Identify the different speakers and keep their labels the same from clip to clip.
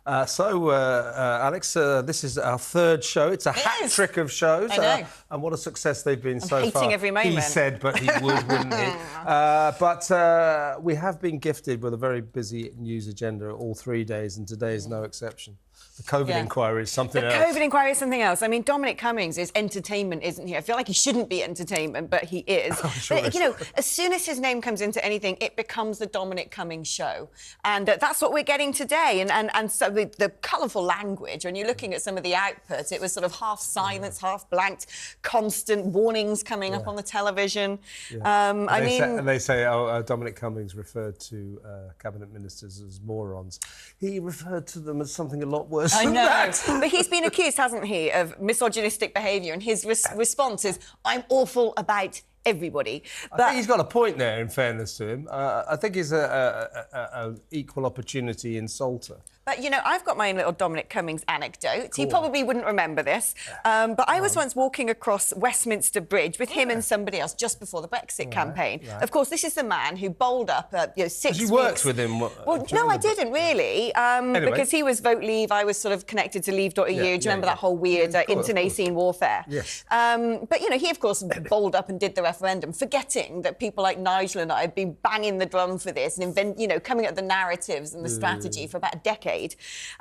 Speaker 1: Alex, this is our third show. It's a hat trick of shows.
Speaker 2: I know.
Speaker 1: And what a success they've been so far.
Speaker 2: I'm hating every moment.
Speaker 1: He said, but he would, wouldn't he? But we have been gifted with a very busy news agenda all 3 days, and today is no exception. The COVID inquiry is something else.
Speaker 2: The COVID inquiry is something else. I mean, Dominic Cummings is entertainment, isn't he? I feel like he shouldn't be entertainment, but he is.
Speaker 1: Sure
Speaker 2: but, you know, as soon as his name comes into anything, it becomes the Dominic Cummings show. And that's what we're getting today. And so the colourful language, when you're looking at some of the output, it was sort of half silence, half blanked, constant warnings coming up on the television.
Speaker 1: They say Dominic Cummings referred to cabinet ministers as morons. He referred to them as something a lot worse.
Speaker 2: I know, but he's been accused, hasn't he, of misogynistic behaviour, and his response is, I'm awful about everybody. But
Speaker 1: I think he's got a point there, in fairness to him. I think he's an equal opportunity insulter.
Speaker 2: But, you know, I've got my own little Dominic Cummings anecdote. He probably wouldn't remember this. But I was once walking across Westminster Bridge with him and somebody else just before the Brexit campaign. Right. Of course, this is the man who bowled up 6 weeks...
Speaker 1: You worked with him?
Speaker 2: Well, no, I didn't really. Anyway. Because he was Vote Leave, I was sort of connected to Leave.eu. Do you remember that whole weird internecine warfare?
Speaker 1: Yes.
Speaker 2: But, you know, he, of course, bowled up and did the referendum, forgetting that people like Nigel and I had been banging the drum for this and, coming up with the narratives and the strategy for about a decade.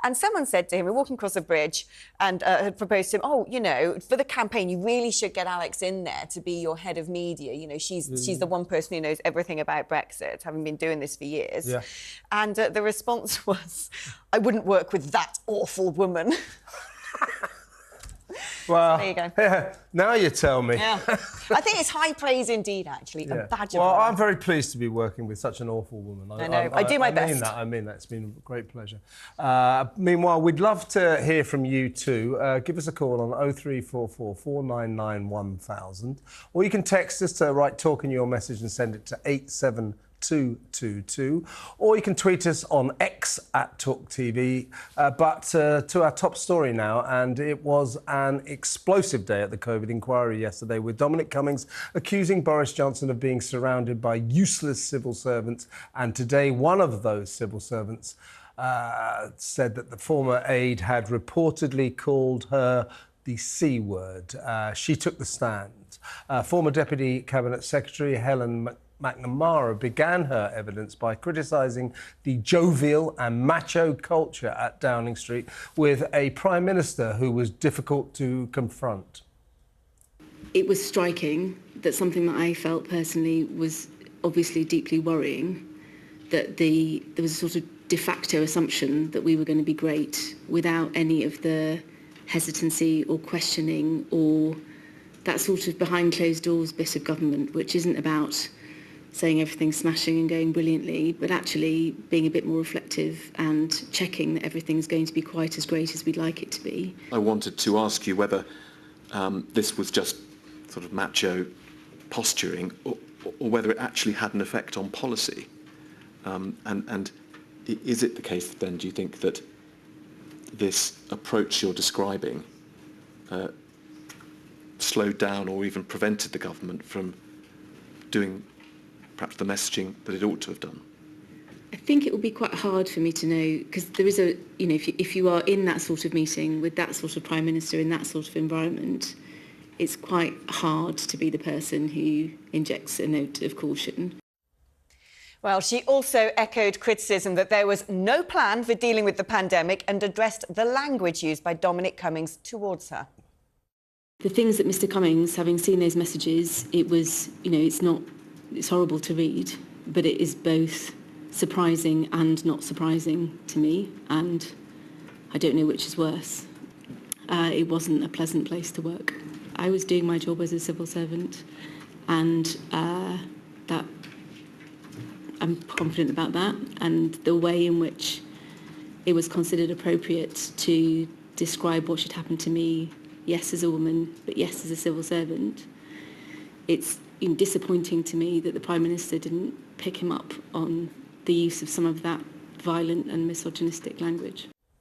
Speaker 2: And someone said to him, we're walking across a bridge, and had proposed to him, oh, you know, for the campaign, you really should get Alex in there to be your head of media. You know, she's the one person who knows everything about Brexit, having been doing this for years. Yeah. And the response was, I wouldn't work with that awful woman.
Speaker 1: Well,
Speaker 2: there you go.
Speaker 1: Yeah, now you tell me.
Speaker 2: Yeah. I think it's high praise indeed, actually. A badge of
Speaker 1: honor.
Speaker 2: honor.
Speaker 1: I'm very pleased to be working with such an awful woman.
Speaker 2: I know. I do my best.
Speaker 1: I mean that. It's been a great pleasure. Meanwhile, we'd love to hear from you too. Give us a call on 0344 499 1000, or you can text us to write talk in your message and send it to 87222, or you can tweet us on X at TalkTV. But to our top story now, and it was an explosive day at the COVID inquiry yesterday, with Dominic Cummings accusing Boris Johnson of being surrounded by useless civil servants, and today one of those civil servants said that the former aide had reportedly called her the C word. She took the stand. Former Deputy Cabinet Secretary Helen McNamara began her evidence by criticising the jovial and macho culture at Downing Street, with a Prime Minister who was difficult to confront.
Speaker 3: It was striking that something that I felt personally was obviously deeply worrying, that there was a sort of de facto assumption that we were going to be great without any of the hesitancy or questioning or that sort of behind closed doors bit of government, which isn't about saying everything's smashing and going brilliantly, but actually being a bit more reflective and checking that everything's going to be quite as great as we'd like it to be.
Speaker 4: I wanted to ask you whether this was just sort of macho posturing, or whether it actually had an effect on policy. And is it the case then, do you think, that this approach you're describing slowed down or even prevented the government from doing perhaps the messaging that it ought to have done?
Speaker 3: I think it will be quite hard for me to know, because there is if you are in that sort of meeting with that sort of Prime Minister in that sort of environment, it's quite hard to be the person who injects a note of caution.
Speaker 2: Well, she also echoed criticism that there was no plan for dealing with the pandemic and addressed the language used by Dominic Cummings towards her.
Speaker 3: The things that Mr Cummings, having seen those messages, it was, it's horrible to read, but it is both surprising and not surprising to me, and I don't know which is worse. It wasn't a pleasant place to work. I was doing my job as a civil servant, and that I'm confident about that, and the way in which it was considered appropriate to describe what should happen to me, yes as a woman, but yes as a civil servant. It's disappointing to me that the Prime Minister didn't pick him up on the use of some of that violent and misogynistic language.